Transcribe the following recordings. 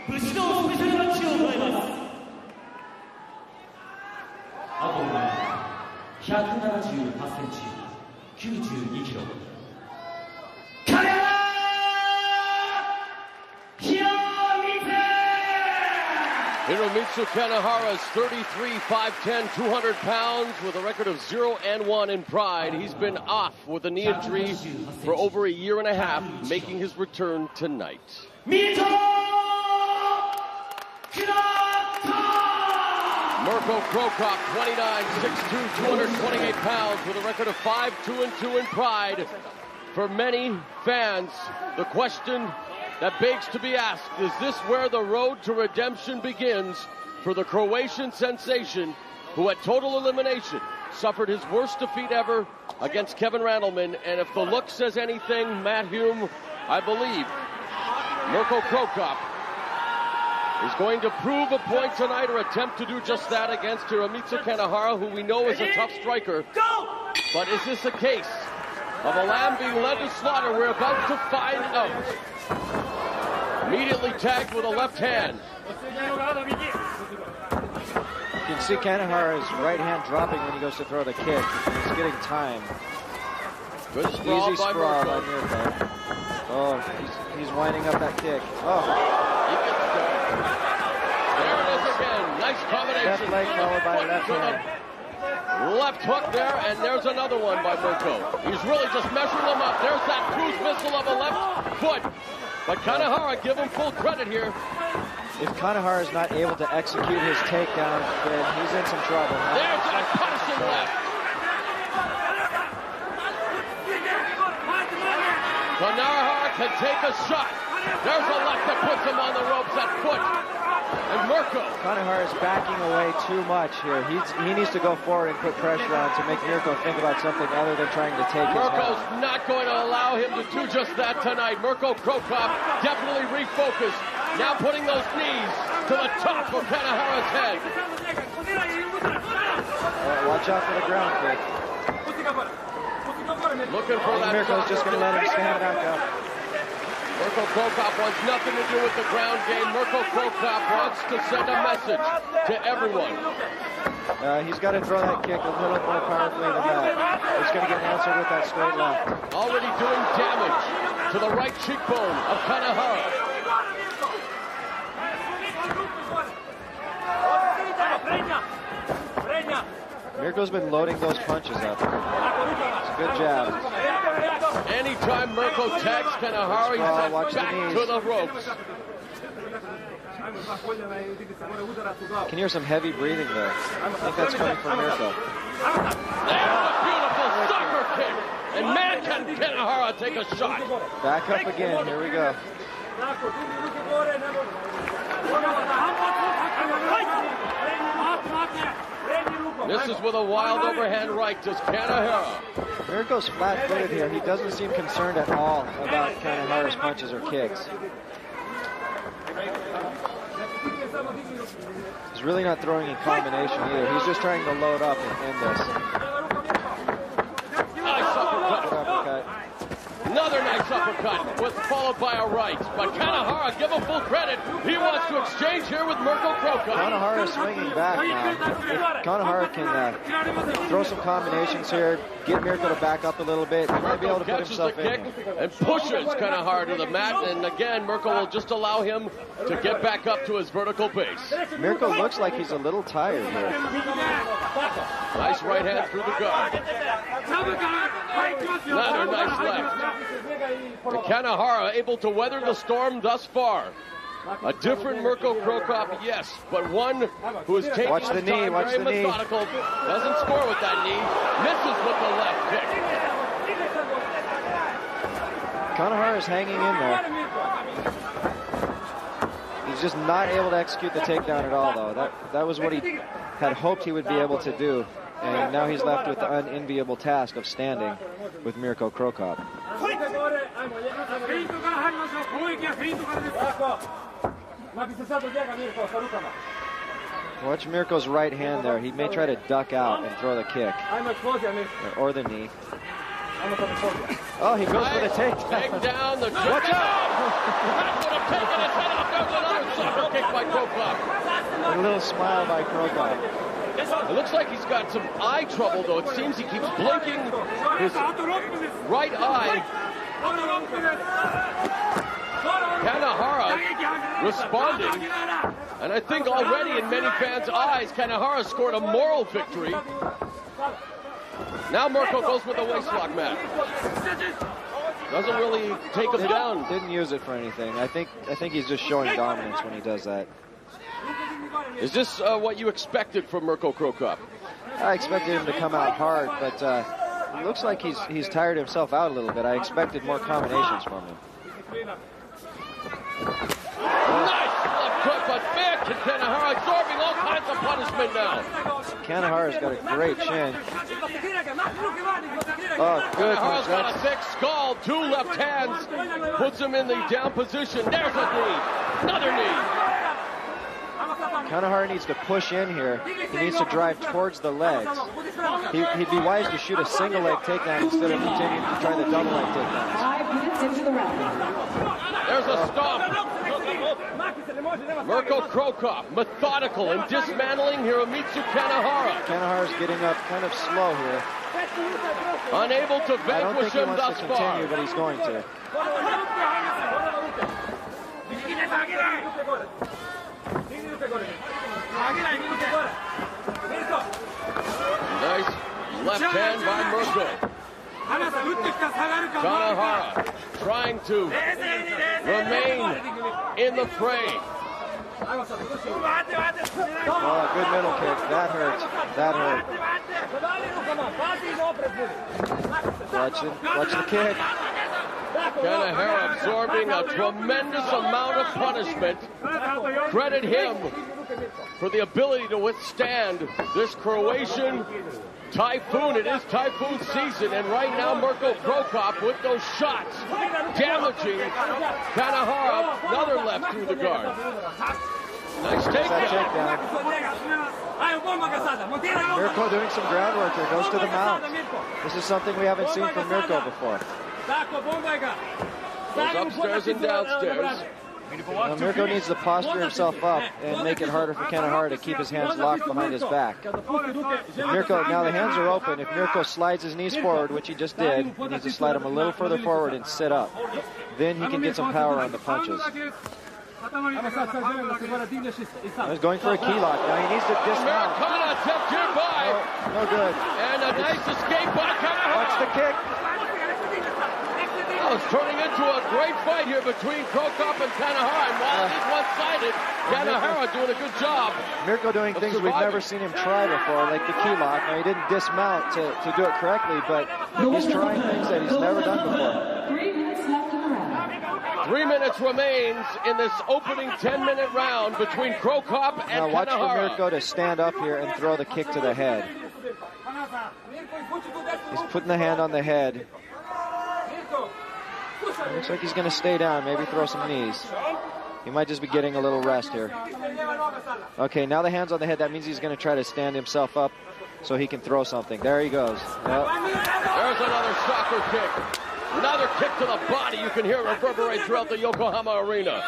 Bushido スペシャルマッチを行います。あとは178センチ、92キロ。Hiromitsu Kanehara is 33, 5'10", 200 pounds with a record of 0-1 in Pride. He's been off with a knee injury for over a year and a half, making his return tonight. Mirko Krokop, 29, 6'2", 228 pounds with a record of 5-2-2 in Pride. For many fans, the question that begs to be asked, is this where the road to redemption begins for the Croatian sensation who at total elimination suffered his worst defeat ever against Kevin Randleman? And if the look says anything, Matt Hume, I believe Mirko Krokop is going to prove a point tonight or attempt to do just that against Hiromitsu Kanehara, who we know is a tough striker. But is this a case of a lamb being led to slaughter? We're about to find out. Immediately tagged with a left hand. You can see Kanehara's right hand dropping when he goes to throw the kick. He's getting time. Good sprawl. Easy sprawl by Mirko. Oh, he's winding up that kick. Oh. He gets there it is again. Nice combination. Left leg followed by left hand. Left hook there, and there's another one by Mirko. He's really just measuring them up. There's that cruise missile of a left foot. But Kanehara, give him full credit here. If Kanehara is not able to execute his takedown, then he's in some trouble. There's a punishing left. Kanehara can take a shot. There's a left that puts him on the ropes, that foot. And Mirko. Kanehara is backing away too much here. He needs to go forward and put pressure on to make Mirko think about something other than trying to take his head. Mirko's not going to allow him to do just that tonight. Mirko Krokop definitely refocused. Now putting those knees to the top of Kanehara's head. Watch out for the ground kick. Looking for that. Mirko's just going to let him stand back up. Mirko Krokop wants nothing to do with the ground game. Mirko Krokop wants to send a message to everyone. He's got to throw that kick a little more powerfully than that. He's going to get answered with that straight left. Already doing damage to the right cheekbone of Kanehara. Mirko's been loading those punches up. It's a good jab. Anytime Mirko tags Kanehara, he's back to the ropes. Can hear some heavy breathing there. I think that's coming from Mirko. There's a beautiful soccer kick. And man, can Kanehara take a shot. Back up again. Here we go. Misses with a wild overhand right to Kanehara. Mirko's flat-footed here. He doesn't seem concerned at all about Kanehara's punches or kicks. He's really not throwing in combination either. He's just trying to load up and end this. Nice uppercut. Another nice uppercut, followed by a right. But Kanehara, give him full credit. He wants to exchange here with Mirko Krokop. Kanehara is swinging back now. If Kanehara can throw some combinations here, get Mirko to back up a little bit, he might be able to put himself in. And pushes Kanehara to the mat. And again, Mirko will just allow him to get back up to his vertical base. Mirko looks like he's a little tired here. Nice right hand through the guard. Another nice left. And Kanehara able to weather the storm thus far. A different Mirko Krokop, yes, but one who is taking his time, very methodical. Doesn't score with that knee. Misses with the left kick. Kanehara is hanging in there. He's just not able to execute the takedown at all, though. That was what he had hoped he would be able to do. And now he's left with the unenviable task of standing with Mirko Krokop. Watch Mirko's right hand there. He may try to duck out and throw the kick. Or the knee. Oh, he goes for the takedown. Take down the Watch out! That would have taken his head off. There's another sucker A little smile by Krokop. It looks like he's got some eye trouble, though. It seems he keeps blinking his right eye. Kanehara responding. And I think already in many fans' eyes, Kanehara scored a moral victory. Now Mirko goes with a waistlock, Matt. Doesn't really take him down. Didn't use it for anything. I think he's just showing dominance when he does that. Is this what you expected from Mirko Krokop? I expected him to come out hard, but it looks like he's tired himself out a little bit. I expected more combinations from him. Nice left hook, but man, Kanehara absorbing all kinds of punishment now. Kanehara's got a great chin. Oh, good. Kanehara's got a thick skull, 2 left hands, puts him in the down position. There's a knee, another knee. Kanehara needs to push in here. He needs to drive towards the legs. He'd be wise to shoot a single leg takedown instead of continuing to try the double leg takedowns. 5 minutes into the round. There's a stop. Mirko Krokop, methodical in dismantling Hiromitsu Kanehara. Kanehara's getting up kind of slow here. Unable to I don't think vanquish he him wants thus to far. continue, but he's going to. Nice left hand by Mirko. Kanehara trying to remain in the fray. Oh, good middle kick. That hurt. That hurt. Watch the kick. Kanehara absorbing a tremendous amount of punishment. Credit him for the ability to withstand this Croatian typhoon. It is typhoon season, and right now Mirko Krokop with those shots damaging Kanehara. Another left through the guard. Nice takedown. Mirko doing some groundwork here. Goes to the mount. This is something we haven't seen from Mirko before. Goes upstairs and downstairs. Mirko needs to posture himself up and make it harder for Kanehara to keep his hands locked behind his back. If Mirko, now the hands are open. If Mirko slides his knees forward, which he just did, he needs to slide them a little further forward and sit up. Then he can get some power on the punches. He's going for a key lock. Now he needs to dismount. Americana attempt nearby. No good. And a nice escape by Kanehara. Watch the kick. Oh, it's turning into a great fight here between Krokop and Kanehara. And while it is one-sided, Kanehara doing a good job. Mirko doing things we've never seen him try before, like the key lock. Now he didn't dismount to do it correctly, but he's trying things that he's never done before. 3 minutes left in the round. 3 minutes remains in this opening 10-minute round between Krokop and Now watch for Kanehara. Mirko to stand up here and throw the kick to the head. He's putting the hand on the head. Looks like he's going to stay down, maybe throw some knees. He might just be getting a little rest here. Okay, now the hand's on the head. That means he's going to try to stand himself up so he can throw something. There he goes. Yep. There's another soccer kick. Another kick to the body. You can hear it reverberate throughout the Yokohama arena.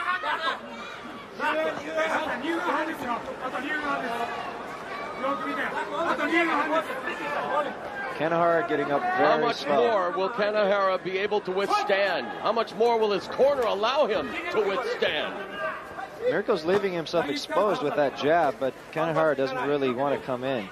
Kanehara getting up How very much slow. more will Kanehara be able to withstand? How much more will his corner allow him to withstand? Mirko's leaving himself exposed with that jab, but Kanehara doesn't really want to come in.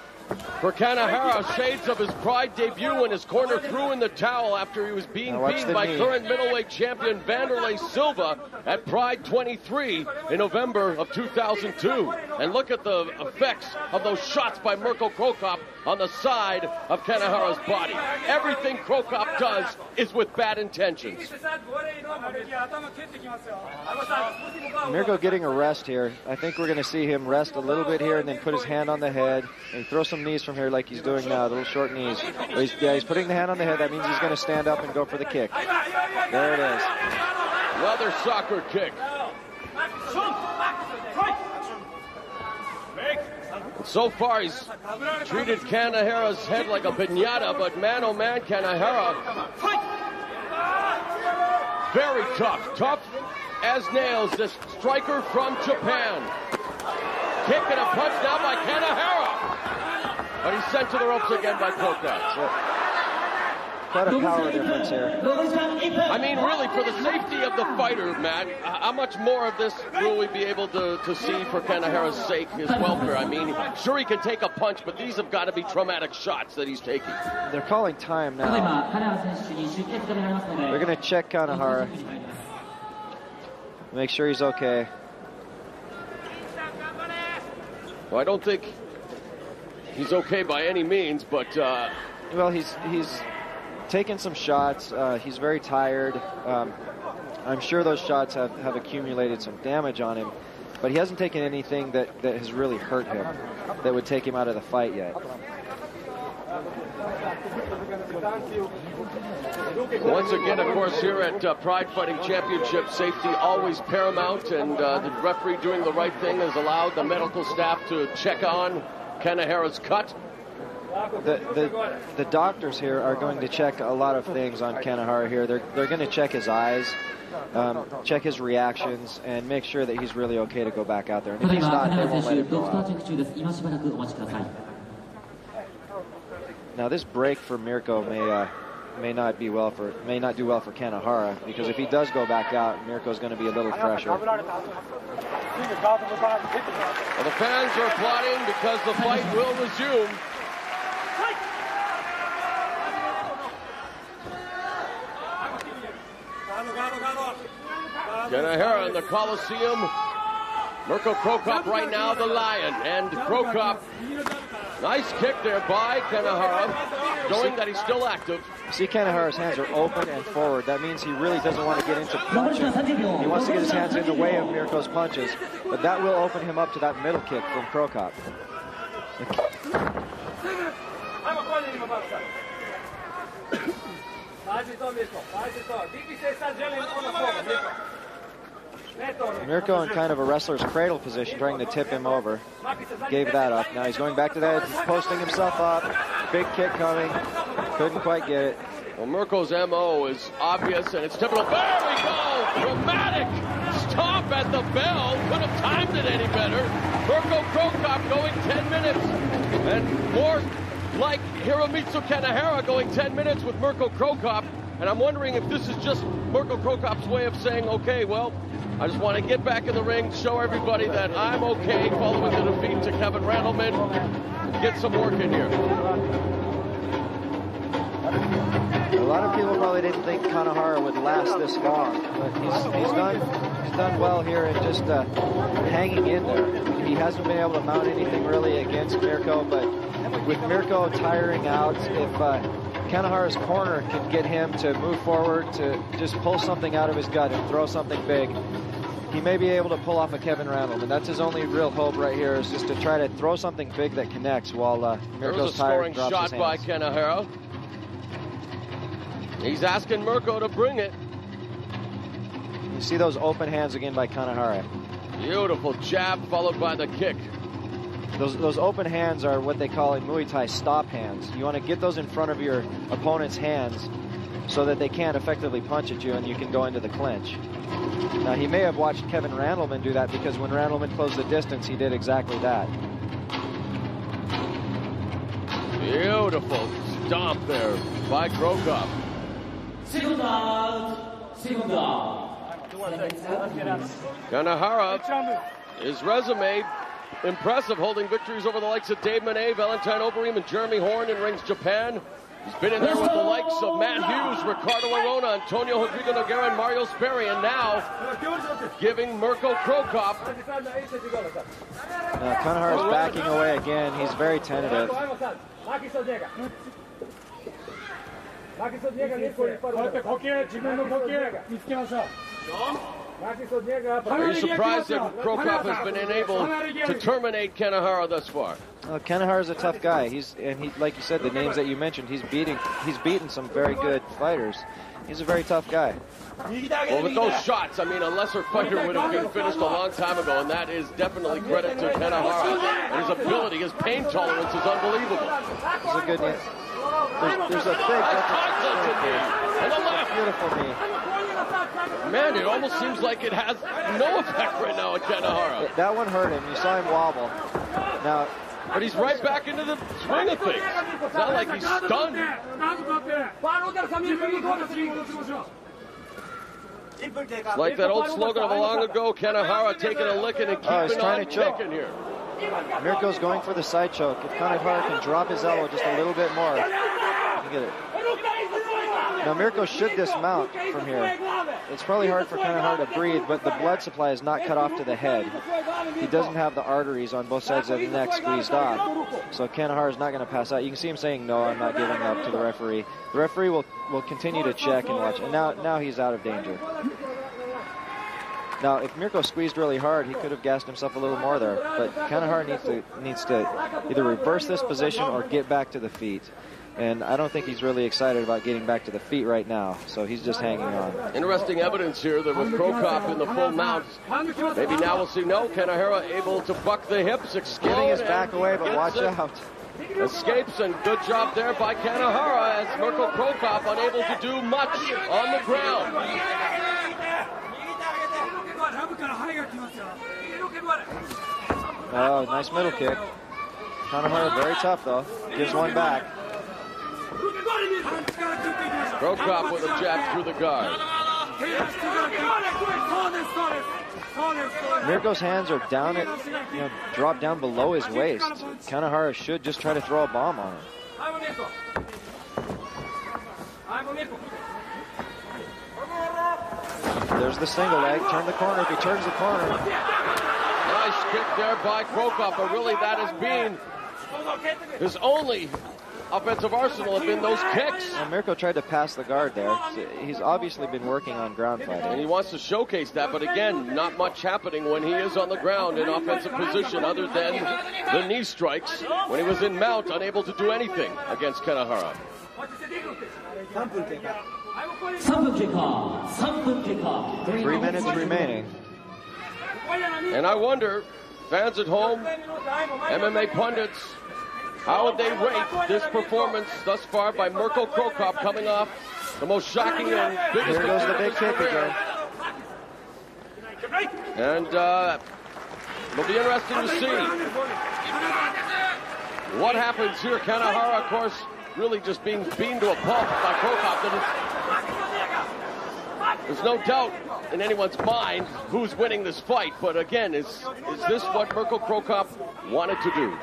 For Kanehara, shades of his Pride debut when his corner threw in the towel after he was being Now watch beaten the by knee. current middleweight champion Vanderlei Silva at Pride 23 in November of 2002. And look at the effects of those shots by Mirko Krokop on the side of Kanehara's body. Everything Krokop does is with bad intentions. Mirko getting a rest here. I think we're going to see him rest a little bit here and then put his hand on the head and throw some knees from here like he's doing now, little short knees. But he's putting the hand on the head. That means he's going to stand up and go for the kick. There it is. Another soccer kick. So far, he's treated Kanehara's head like a piñata, but man, oh man, Kanehara, very tough as nails, this striker from Japan. kick and a punch now by Kanehara. But he's sent to the ropes again by Krokop. Quite a power difference here. I mean, really, for the safety of the fighter, Matt, how much more of this will we be able to see for Kanehara's sake, his welfare? I mean, sure, he can take a punch, but these have got to be traumatic shots that he's taking. They're calling time now. They're going to check Kanehara. Make sure he's okay. Well, I don't think he's okay by any means, but... well, he's taken some shots. He's very tired. I'm sure those shots have accumulated some damage on him, but he hasn't taken anything that has really hurt him, that would take him out of the fight yet. Once again, of course, here at Pride Fighting Championship, safety always paramount, and the referee doing the right thing has allowed the medical staff to check on Kanehara's cut. The doctors here are going to check a lot of things on Kanehara here. They're going to check his eyes, check his reactions, and make sure that he's really okay to go back out there. And if he's not, they won't let him go out. Now this break for Mirko may not do well for Kanehara, because if he does go back out, Mirko's going to be a little fresher. Well, the fans are applauding because the fight will resume. Kanehara in the Coliseum. Mirko Krokop right now the Lion. And Krokop, nice kick there by Kanehara, showing that he's still active. See, Kanehara's hands are open and forward. That means he really doesn't want to get into punching. He wants to get his hands in the way of Mirko's punches. But that will open him up to that middle kick from Krokop. Mirko in kind of a wrestler's cradle position, trying to tip him over. Gave that up. Now he's going back to that, posting himself up. Big kick coming. Couldn't quite get it. Well, Mirko's MO is obvious, and it's typical. There we go! Dramatic stop at the bell. Could have timed it any better. Mirko Krokop going 10 minutes. And more like Hiromitsu Kanehara going 10 minutes with Mirko Krokop. And I'm wondering if this is just Mirko Krokop's way of saying, okay, well, I just want to get back in the ring, show everybody that I'm okay following the defeat to Kevin Randleman, and get some work in here. A lot of people probably didn't think Kanehara would last this long, but he's done well here and just hanging in there. He hasn't been able to mount anything really against Mirko, but with Mirko tiring out, if Kanehara's corner can get him to move forward, to just pull something out of his gut and throw something big, he may be able to pull off a Kevin Randleman. That's his only real hope right here, is just to try to throw something big that connects while Mirko's tired and drops his hands. Shot by Kanehara. He's asking Mirko to bring it. You see those open hands again by Kanehara. Beautiful jab followed by the kick. Those open hands are what they call in Muay Thai stop hands. You want to get those in front of your opponent's hands so that they can't effectively punch at you and you can go into the clinch. Now, he may have watched Kevin Randleman do that, because when Randleman closed the distance, he did exactly that. Beautiful stomp there by Krokop. Kanehara, his resume impressive, holding victories over the likes of Dave Monet, Valentine Overeem, and Jeremy Horn in rings Japan. He's been in there with the likes of Matt Hughes, Ricardo Arona, Antonio Rodrigo Noguera, and Mario Sperry, and now giving Mirko Krokop. Kanehara's backing away again. He's very tentative. Are you surprised that Krokop has been unable to terminate Kanehara thus far? Kanehara's a tough guy. Like you said, the names that you mentioned, he's beaten some very good fighters. He's a very tough guy. Well, with those shots, I mean, a lesser fighter would have been finished a long time ago, and that is definitely credit to Kanehara. And his ability, his pain tolerance is unbelievable. He's a good knee. There's a big... And the left. Beautiful knee. Man, it almost seems like it has no effect right now on Kanehara. That one hurt him. You saw him wobble. Now, but he's right back into the swing of things. It's not like he's stunned. It's like that old slogan of a long ago, Kanehara taking a licking and keeping on kicking here. Mirko's going for the side choke. If Kanehara can drop his elbow just a little bit more, he can get it. Now Mirko should dismount from here. It's probably hard for Kanehara to breathe, but the blood supply is not cut off to the head. He doesn't have the arteries on both sides of the neck squeezed off. So Kanehara is not going to pass out. You can see him saying, no, I'm not giving up to the referee. The referee will continue to check and watch. And now he's out of danger. Now, if Mirko squeezed really hard, he could have gassed himself a little more there. But Kanehara needs to either reverse this position or get back to the feet. And I don't think he's really excited about getting back to the feet right now. So he's just hanging on. Interesting evidence here that with Krokop in the full mount, maybe now we'll see, no, Kanehara able to buck the hips, getting his back away, but watch out. Escapes, and good job there by Kanehara as Mirko Krokop unable to do much on the ground. Oh, nice middle kick. Kanehara very tough though. Gives one back. Krokop with a jab through the guard. Mirko's hands are down drop down below his waist. Kanehara should just try to throw a bomb on him. There's the single leg. Turn the corner. If he turns the corner. Nice kick there by Krokop, but really that has been his only offensive arsenal have been those kicks. And Mirko tried to pass the guard there. So he's obviously been working on ground fighting. And he wants to showcase that, but again, not much happening when he is on the ground in offensive position other than the knee strikes. When he was in mount, unable to do anything against Kanehara. 3 minutes remaining. And I wonder, fans at home, MMA pundits, how would they rate this performance thus far by Mirko Krokop coming off the most shocking and biggest... Here goes the big kick again. And it'll be interesting to see what happens here. Kanehara, of course, really just being beaten to a pulp by Krokop. There's no doubt in anyone's mind who's winning this fight, but again, is this what Mirko Krokop wanted to do?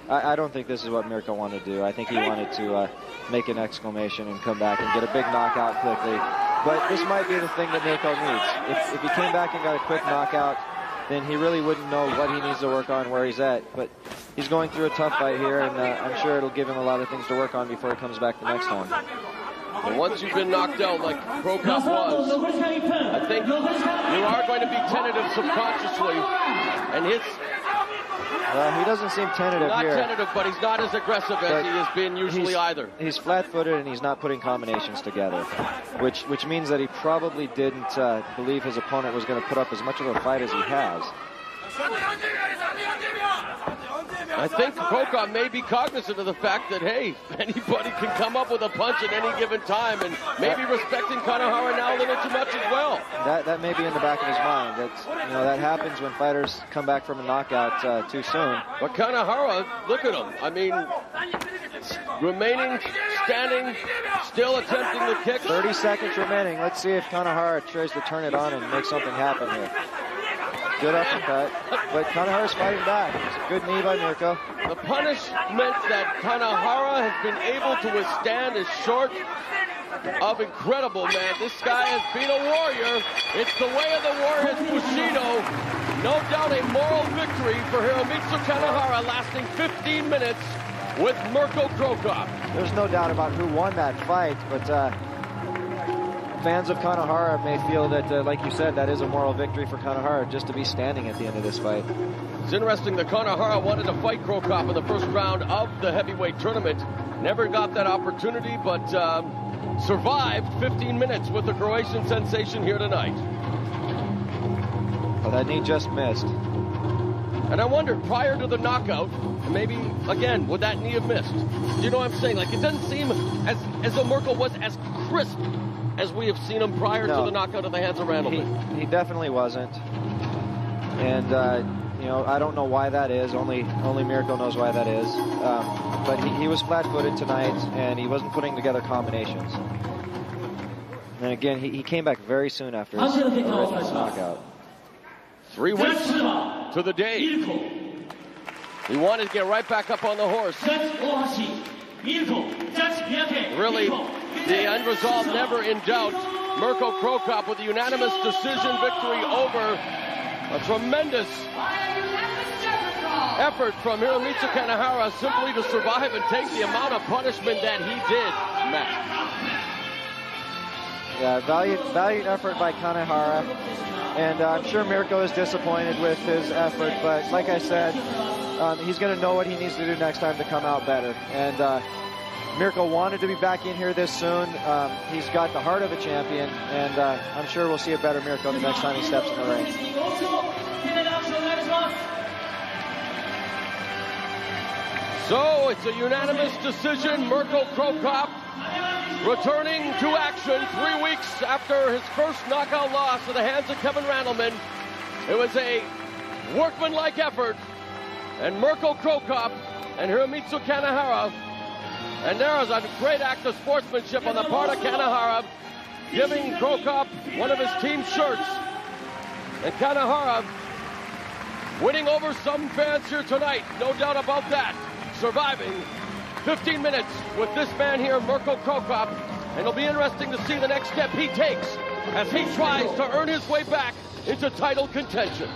I don't think this is what Mirko wanted to do. I think he wanted to make an exclamation and come back and get a big knockout quickly. But this might be the thing that Mirko needs. If he came back and got a quick knockout, then he really wouldn't know what he needs to work on, where he's at. But he's going through a tough fight here, and I'm sure it'll give him a lot of things to work on before he comes back the next time. And once you've been knocked out like Krokop was, I think you are going to be tentative subconsciously. And he doesn't seem tentative here. Not tentative, but he's not as aggressive as he has been usually either. He's flat-footed and he's not putting combinations together, which means that he probably didn't believe his opponent was going to put up as much of a fight as he has. I think Krokop may be cognizant of the fact that, hey, anybody can come up with a punch at any given time, and maybe respecting Kanehara now a little too much as well. That may be in the back of his mind. That happens when fighters come back from a knockout too soon. But Kanehara, look at him. I mean, remaining standing, still attempting the kick. 30 seconds remaining. Let's see if Kanehara tries to turn it on and make something happen here. Good uppercut, but Kanehara's fighting back. It's a good knee by Mirko. The punishment that Kanehara has been able to withstand is short of incredible, man. This guy has been a warrior. It's the way of the warriors, Bushido. No doubt a moral victory for Hiromitsu Kanehara, lasting 15 minutes with Mirko Krokop. There's no doubt about who won that fight, but fans of Kanehara may feel that, like you said, that is a moral victory for Kanehara just to be standing at the end of this fight. It's interesting that Kanehara wanted to fight Krokop in the first round of the heavyweight tournament. Never got that opportunity, but survived 15 minutes with the Croatian sensation here tonight. Well, that knee just missed. And I wondered, prior to the knockout, maybe, again, would that knee have missed? Do you know what I'm saying? Like, it doesn't seem as though Mirko was as crisp as we have seen him prior to the knockout of the hands of Randleman. He definitely wasn't. And, you know, I don't know why that is. Only Mirko knows why that is. But he was flat-footed tonight, and he wasn't putting together combinations. And again, he came back very soon after his horrendous knockout. 3 weeks to the day. He wanted to get right back up on the horse. Really, the unresolved never in doubt. Mirko Cro Cop with a unanimous decision victory over a tremendous effort from Hiromitsu Kanehara simply to survive and take the amount of punishment that he did, Matt. Yeah, valiant effort by Kanehara, and I'm sure Mirko is disappointed with his effort, but like I said, he's going to know what he needs to do next time to come out better. And Mirko wanted to be back in here this soon. He's got the heart of a champion, and I'm sure we'll see a better Mirko the next time he steps in the ring. So it's a unanimous decision. Mirko Cro Cop returning to action 3 weeks after his first knockout loss at the hands of Kevin Randleman. It was a workmanlike effort, and Mirko Cro Cop and Hiromitsu Kanehara, and there was a great act of sportsmanship on the part of Kanehara, giving Cro Cop one of his team shirts, and Kanehara winning over some fans here tonight, no doubt about that, surviving 15 minutes with this man here, Mirko Cro Cop, and it'll be interesting to see the next step he takes as he tries to earn his way back into title contention.